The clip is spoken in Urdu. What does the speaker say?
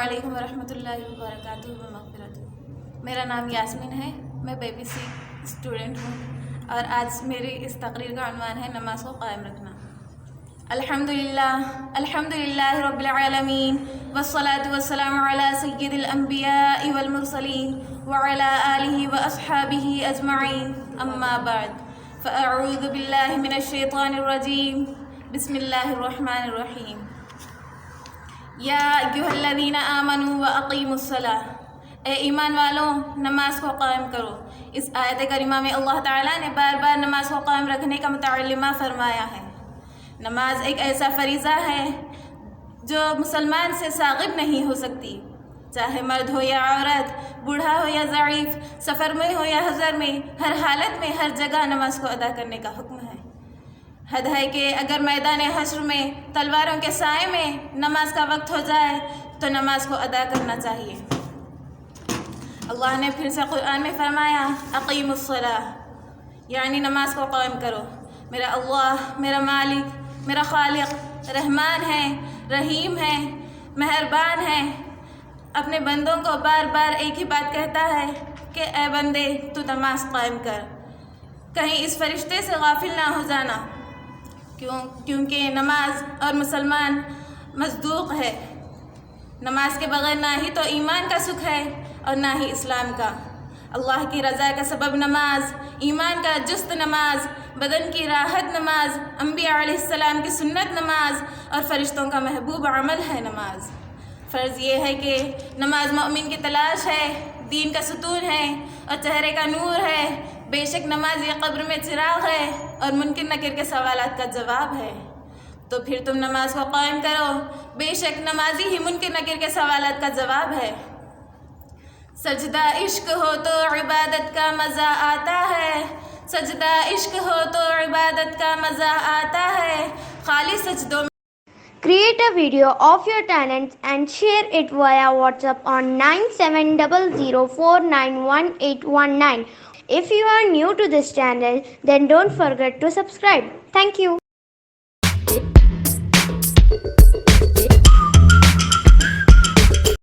علیکم ورحمۃ اللہ وبرکاتہ ومغفرتہ۔ میرا نام یاسمین ہے، میں بی بی سی اسٹوڈنٹ ہوں، اور آج میری اس تقریر کا عنوان ہے نماز کو قائم رکھنا۔ الحمدللہ رب العالمین والصلاة والسلام علی سید الانبیاء والمرسلین وعلی آلہ واصحابہ اجمعین، اما بعد فاعوذ باللہ من الشیطان الرجیم، بسم اللہ الرحمن الرحیم۔ یا ایھا الذین آمنوا واقیموا الصلاۃ، اے ایمان والوں نماز کو قائم کرو۔ اس آیت کریمہ میں اللہ تعالیٰ نے بار بار نماز کو قائم رکھنے کا متعلمہ فرمایا ہے۔ نماز ایک ایسا فریضہ ہے جو مسلمان سے ساغب نہیں ہو سکتی، چاہے مرد ہو یا عورت، بوڑھا ہو یا ضعیف، سفر میں ہو یا حضر میں، ہر حالت میں ہر جگہ نماز کو ادا کرنے کا حکم ہے۔ حد ہے کہ اگر میدان حشر میں تلواروں کے سائے میں نماز کا وقت ہو جائے تو نماز کو ادا کرنا چاہیے۔ اللہ نے پھر سے قرآن میں فرمایا اقیم الصلاۃ، یعنی نماز کو قائم کرو۔ میرا اللہ، میرا مالک، میرا خالق رحمان ہے، رحیم ہے، مہربان ہے، اپنے بندوں کو بار بار ایک ہی بات کہتا ہے کہ اے بندے تو نماز قائم کر، کہیں اس فرشتے سے غافل نہ ہو جانا، کیونکہ نماز اور مسلمان مصدوق ہے۔ نماز کے بغیر نہ ہی تو ایمان کا سکھ ہے اور نہ ہی اسلام کا۔ اللہ کی رضا کا سبب نماز، ایمان کا جست نماز، بدن کی راحت نماز، انبیاء علیہ السلام کی سنت نماز، اور فرشتوں کا محبوب عمل ہے نماز۔ فرض یہ ہے کہ نماز مومن کی تلاش ہے، دین کا ستون ہے اور چہرے کا نور ہے۔ بے شک نماز یہ قبر میں چراغ ہے اور منکر نکیر کے سوالات کا جواب ہے۔ تو پھر تم نماز کو قائم کرو، بے شک نمازی ہی منکر نکیر کے سوالات کا جواب ہے۔ سجدہ عشق ہو تو عبادت کا مزہ آتا ہے، سجدہ عشق ہو تو عبادت کا مزہ آتا ہے، خالی سجدوں میں۔ Create a video of your talents and share it via WhatsApp on 9700491819. If you are new to this channel, then don't forget to subscribe. Thank you.